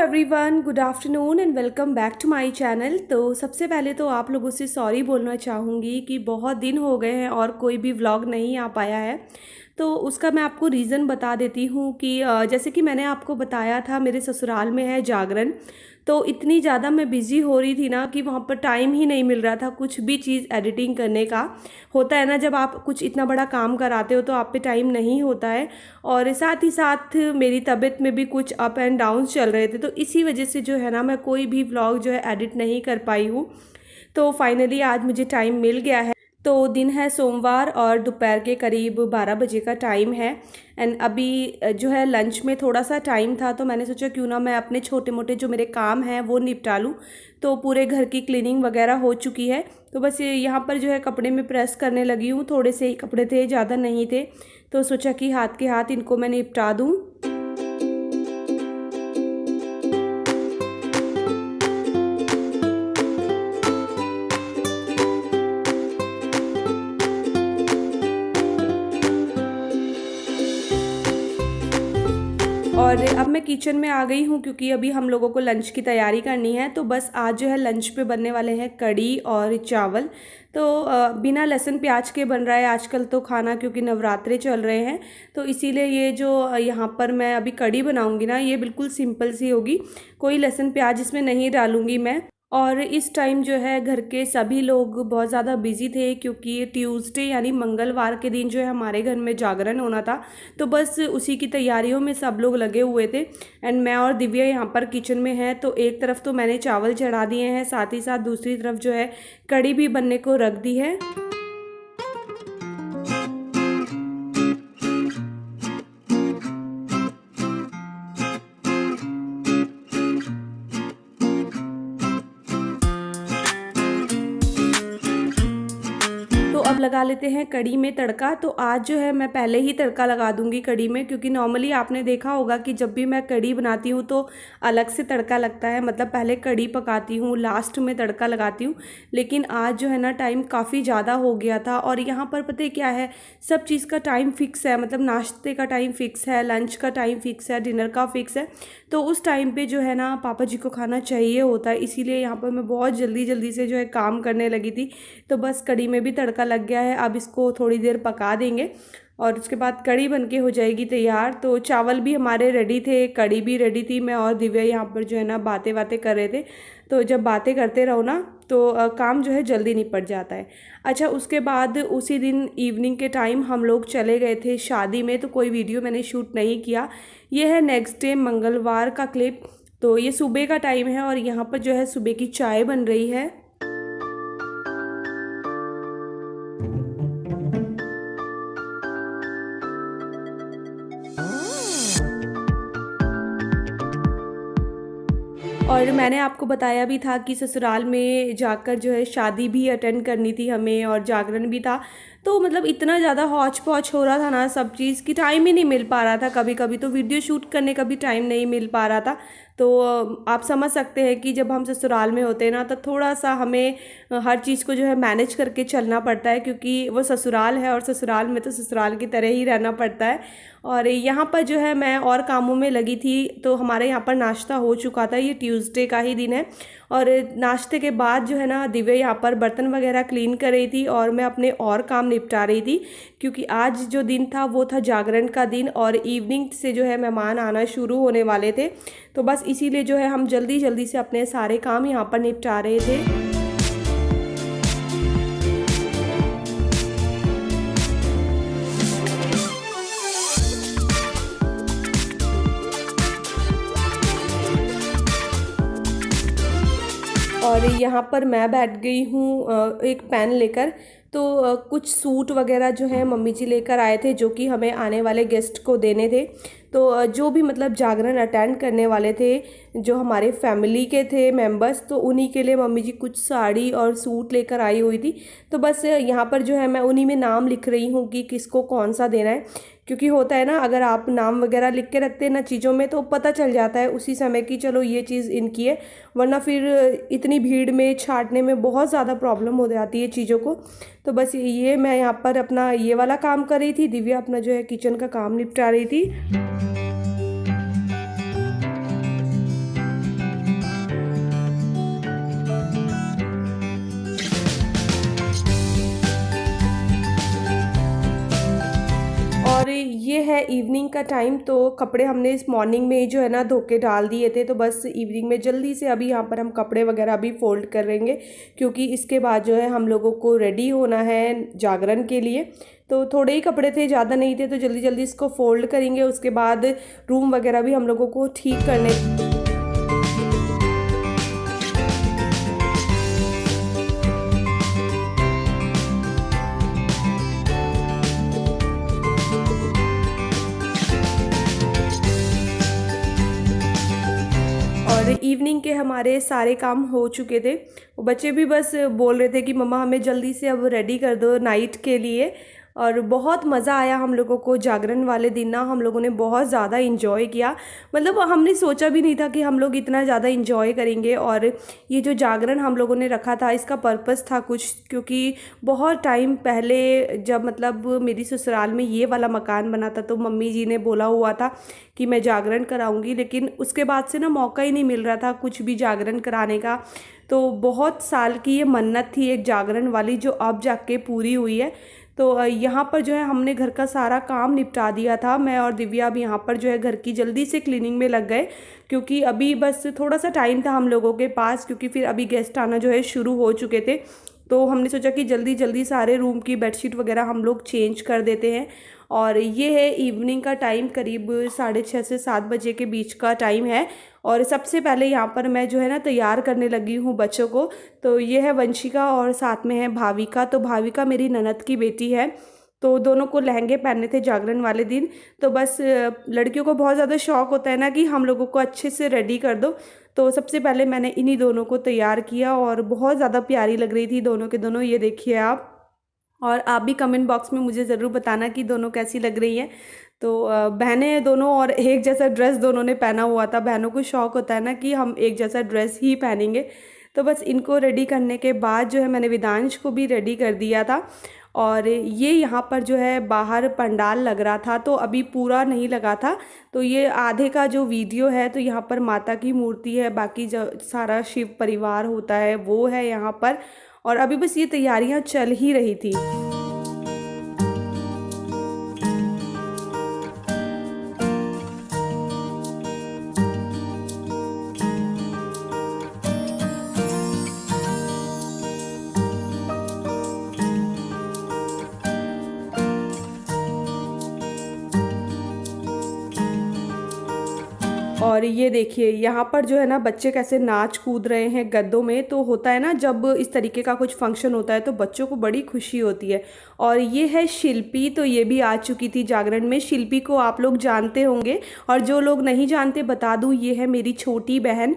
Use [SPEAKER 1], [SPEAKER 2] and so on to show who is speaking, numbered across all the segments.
[SPEAKER 1] Everyone, good afternoon and welcome back to my channel. तो सबसे पहले तो आप लोगों से सॉरी बोलना चाहूँगी कि बहुत दिन हो गए हैं और कोई भी व्लॉग नहीं आ पाया है। तो उसका मैं आपको रीज़न बता देती हूँ कि जैसे कि मैंने आपको बताया था मेरे ससुराल में है जागरण। तो इतनी ज़्यादा मैं बिज़ी हो रही थी ना कि वहाँ पर टाइम ही नहीं मिल रहा था कुछ भी चीज़ एडिटिंग करने का। होता है ना, जब आप कुछ इतना बड़ा काम कराते हो तो आप पे टाइम नहीं होता है। और साथ ही साथ मेरी तबीयत में भी कुछ अप एंड डाउन चल रहे थे, तो इसी वजह से जो है ना मैं कोई भी व्लॉग जो है एडिट नहीं कर पाई हूँ। तो फाइनली आज मुझे टाइम मिल गया है। तो दिन है सोमवार और दोपहर के करीब 12 बजे का टाइम है। एंड अभी जो है लंच में थोड़ा सा टाइम था, तो मैंने सोचा क्यों ना मैं अपने छोटे मोटे जो मेरे काम हैं वो निपटा लूँ। तो पूरे घर की क्लीनिंग वगैरह हो चुकी है। तो बस यहाँ पर जो है कपड़े में प्रेस करने लगी हूँ। थोड़े से ही कपड़े थे, ज़्यादा नहीं थे, तो सोचा कि हाथ के हाथ इनको मैं निपटा दूँ। और अब मैं किचन में आ गई हूँ क्योंकि अभी हम लोगों को लंच की तैयारी करनी है। तो बस आज जो है लंच पे बनने वाले हैं कढ़ी और चावल। तो बिना लहसुन प्याज के बन रहा है आजकल तो खाना, क्योंकि नवरात्रे चल रहे हैं। तो इसीलिए ये जो यहाँ पर मैं अभी कढ़ी बनाऊँगी ना, ये बिल्कुल सिंपल सी होगी, कोई लहसुन प्याज इसमें नहीं डालूँगी मैं। और इस टाइम जो है घर के सभी लोग बहुत ज़्यादा बिजी थे, क्योंकि ट्यूसडे यानी मंगलवार के दिन जो है हमारे घर में जागरण होना था। तो बस उसी की तैयारियों में सब लोग लगे हुए थे। एंड मैं और दिव्या यहाँ पर किचन में है। तो एक तरफ तो मैंने चावल चढ़ा दिए हैं, साथ ही साथ दूसरी तरफ जो है कढ़ी भी बनने को रख दी है। तो अब लगा लेते हैं कढ़ी में तड़का। तो आज जो है मैं पहले ही तड़का लगा दूंगी कढ़ी में, क्योंकि नॉर्मली आपने देखा होगा कि जब भी मैं कढ़ी बनाती हूँ तो अलग से तड़का लगता है, मतलब पहले कढ़ी पकाती हूँ, लास्ट में तड़का लगाती हूँ। लेकिन आज जो है ना टाइम काफ़ी ज़्यादा हो गया था। और यहाँ पर पता है क्या है, सब चीज़ का टाइम फिक्स है, मतलब नाश्ते का टाइम फिक्स है, लंच का टाइम फिक्स है, डिनर का फिक्स है। तो उस टाइम पे जो है ना पापा जी को खाना चाहिए होता है, इसीलिए यहाँ पर मैं बहुत जल्दी जल्दी से जो है काम करने लगी थी। तो बस कढ़ी में भी तड़का लग गया है, अब इसको थोड़ी देर पका देंगे और उसके बाद कढ़ी बनके हो जाएगी तैयार। तो चावल भी हमारे रेडी थे, कढ़ी भी रेडी थी। मैं और दिव्या यहाँ पर जो है ना बातें बातें कर रहे थे। तो जब बातें करते रहो ना तो काम जो है जल्दी निपट जाता है। अच्छा, उसके बाद उसी दिन इवनिंग के टाइम हम लोग चले गए थे शादी में, तो कोई वीडियो मैंने शूट नहीं किया। ये है नेक्स्ट डे मंगलवार का क्लिप। तो ये सुबह का टाइम है और यहाँ पर जो है सुबह की चाय बन रही है। और मैंने आपको बताया भी था कि ससुराल में जाकर जो है शादी भी अटेंड करनी थी हमें और जागरण भी था। तो मतलब इतना ज़्यादा हौच पौच हो रहा था ना सब चीज़ की, टाइम ही नहीं मिल पा रहा था। कभी कभी तो वीडियो शूट करने का भी टाइम नहीं मिल पा रहा था। तो आप समझ सकते हैं कि जब हम ससुराल में होते हैं ना तो थोड़ा सा हमें हर चीज़ को जो है मैनेज करके चलना पड़ता है, क्योंकि वो ससुराल है और ससुराल में तो ससुराल की तरह ही रहना पड़ता है। और यहाँ पर जो है मैं और कामों में लगी थी। तो हमारे यहाँ पर नाश्ता हो चुका था, ये ट्यूसडे का ही दिन है। और नाश्ते के बाद जो है ना दिव्या यहाँ पर बर्तन वगैरह क्लीन कर रही थी और मैं अपने और काम निपटा रही थी, क्योंकि आज जो दिन था वो था जागरण का दिन और इवनिंग से जो है मेहमान आना शुरू होने वाले थे। तो बस इसीलिए जो है हम जल्दी जल्दी से अपने सारे काम यहाँ पर निपटा रहे थे। और यहाँ पर मैं बैठ गई हूँ एक पेन लेकर। तो कुछ सूट वगैरह जो है मम्मी जी लेकर आए थे, जो कि हमें आने वाले गेस्ट को देने थे। तो जो भी मतलब जागरण अटेंड करने वाले थे, जो हमारे फैमिली के थे मेंबर्स, तो उन्हीं के लिए मम्मी जी कुछ साड़ी और सूट लेकर आई हुई थी। तो बस यहाँ पर जो है मैं उन्हीं में नाम लिख रही हूँ कि किसको कौन सा देना है, क्योंकि होता है ना अगर आप नाम वगैरह लिख के रखते हैं ना चीज़ों में तो पता चल जाता है उसी समय कि चलो ये चीज़ इनकी है। वरना फिर इतनी भीड़ में छांटने में बहुत ज़्यादा प्रॉब्लम हो जाती है चीज़ों को। तो बस ये मैं यहाँ पर अपना ये वाला काम कर रही थी, दिव्या अपना जो है किचन का काम निपटा रही थी। और ये है इवनिंग का टाइम। तो कपड़े हमने इस मॉर्निंग में ही जो है ना धो के डाल दिए थे, तो बस इवनिंग में जल्दी से अभी यहाँ पर हम कपड़े वगैरह भी फोल्ड कर लेंगे, क्योंकि इसके बाद जो है हम लोगों को रेडी होना है जागरण के लिए। तो थोड़े ही कपड़े थे, ज़्यादा नहीं थे, तो जल्दी जल्दी इसको फोल्ड करेंगे। उसके बाद रूम वगैरह भी हम लोगों को ठीक करने। और इवनिंग के हमारे सारे काम हो चुके थे। बच्चे भी बस बोल रहे थे कि मम्मा हमें जल्दी से अब रेडी कर दो नाइट के लिए। और बहुत मज़ा आया हम लोगों को जागरण वाले दिन ना, हम लोगों ने बहुत ज़्यादा इंजॉय किया। मतलब हमने सोचा भी नहीं था कि हम लोग इतना ज़्यादा इंजॉय करेंगे। और ये जो जागरण हम लोगों ने रखा था, इसका पर्पस था कुछ, क्योंकि बहुत टाइम पहले जब मतलब मेरी ससुराल में ये वाला मकान बना था, तो मम्मी जी ने बोला हुआ था कि मैं जागरण कराऊंगी, लेकिन उसके बाद से ना मौका ही नहीं मिल रहा था कुछ भी जागरण कराने का। तो बहुत साल की ये मन्नत थी एक जागरण वाली, जो अब जाके पूरी हुई है। तो यहाँ पर जो है हमने घर का सारा काम निपटा दिया था। मैं और दिव्या भी यहाँ पर जो है घर की जल्दी से क्लीनिंग में लग गए, क्योंकि अभी बस थोड़ा सा टाइम था हम लोगों के पास, क्योंकि फिर अभी गेस्ट आना जो है शुरू हो चुके थे। तो हमने सोचा कि जल्दी जल्दी सारे रूम की बेडशीट वगैरह हम लोग चेंज कर देते हैं। और ये है इवनिंग का टाइम, करीब 6:30 से 7 बजे के बीच का टाइम है। और सबसे पहले यहाँ पर मैं जो है ना तैयार करने लगी हूँ बच्चों को। तो ये है वंशिका और साथ में है भाविका। तो भाविका मेरी ननद की बेटी है। तो दोनों को लहंगे पहनने थे जागरण वाले दिन। तो बस लड़कियों को बहुत ज़्यादा शौक होता है ना कि हम लोगों को अच्छे से रेडी कर दो। तो सबसे पहले मैंने इन्हीं दोनों को तैयार किया, और बहुत ज़्यादा प्यारी लग रही थी दोनों के दोनों। ये देखिए आप, और आप भी कमेंट बॉक्स में मुझे ज़रूर बताना कि दोनों कैसी लग रही हैं। तो बहनें हैं दोनों, और एक जैसा ड्रेस दोनों ने पहना हुआ था। बहनों को शौक़ होता है ना कि हम एक जैसा ड्रेस ही पहनेंगे। तो बस इनको रेडी करने के बाद जो है मैंने विदांश को भी रेडी कर दिया था। और ये यहाँ पर जो है बाहर पंडाल लग रहा था, तो अभी पूरा नहीं लगा था। तो ये आधे का जो वीडियो है, तो यहाँ पर माता की मूर्ति है, बाकी जो सारा शिव परिवार होता है वो है यहाँ पर। और अभी बस ये तैयारियां चल ही रही थी। और ये देखिए यहाँ पर जो है ना बच्चे कैसे नाच कूद रहे हैं गद्दों में। तो होता है ना जब इस तरीके का कुछ फंक्शन होता है तो बच्चों को बड़ी खुशी होती है। और ये है शिल्पी, तो ये भी आ चुकी थी जागरण में। शिल्पी को आप लोग जानते होंगे, और जो लोग नहीं जानते बता दूँ, ये है मेरी छोटी बहन।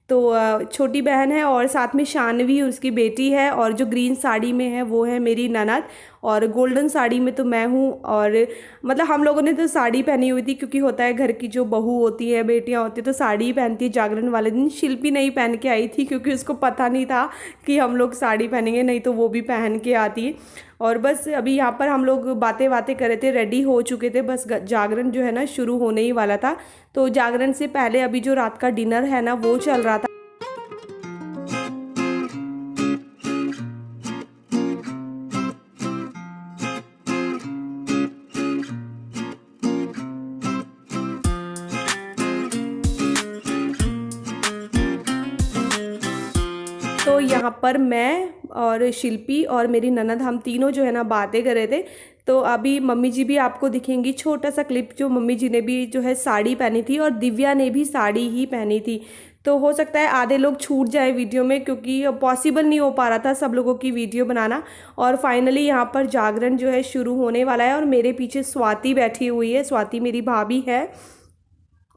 [SPEAKER 1] तो छोटी बहन है, और साथ में शानवी उसकी बेटी है, और जो ग्रीन साड़ी में है वो है मेरी ननद, और गोल्डन साड़ी में तो मैं हूँ। और मतलब हम लोगों ने तो साड़ी पहनी हुई थी, क्योंकि होता है घर की जो बहू होती है, बेटियाँ होती है, तो साड़ी ही पहनती है जागरण वाले दिन। शिल्पी नहीं पहन के आई थी, क्योंकि उसको पता नहीं था कि हम लोग साड़ी पहनेंगे, नहीं तो वो भी पहन के आती। और बस अभी यहाँ पर हम लोग बातें कर रहे थे, रेडी हो चुके थे, बस जागरण जो है ना शुरू होने ही वाला था। तो जागरण से पहले अभी जो रात का डिनर है ना वो चल रहा था। तो यहाँ पर मैं और शिल्पी और मेरी ननद, हम तीनों जो है ना बातें कर रहे थे। तो अभी मम्मी जी भी आपको दिखेंगी, छोटा सा क्लिप, जो मम्मी जी ने भी जो है साड़ी पहनी थी, और दिव्या ने भी साड़ी ही पहनी थी। तो हो सकता है आधे लोग छूट जाए वीडियो में, क्योंकि पॉसिबल नहीं हो पा रहा था सब लोगों की वीडियो बनाना। और फाइनली यहाँ पर जागरण जो है शुरू होने वाला है, और मेरे पीछे स्वाति बैठी हुई है। स्वाति मेरी भाभी है,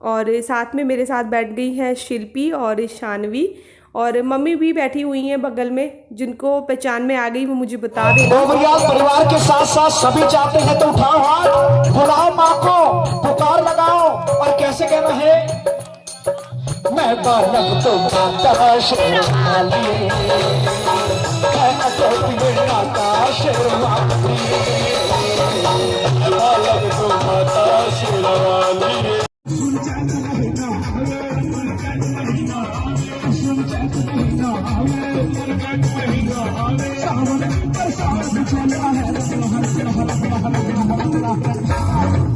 [SPEAKER 1] और साथ में मेरे साथ बैठ गई है शिल्पी और शानवी, और मम्मी भी बैठी हुई हैं बगल में। जिनको पहचान में आ गई वो मुझे बता देना।
[SPEAKER 2] परिवार के साथ साथ सभी चाहते हैं तो उठाओ हाथ, बुलाओ माँ को, पुकार लगाओ, और कैसे कहना है, मैं बालक तो माता शेरवाली, बालक तो माता शेरवाली। सावन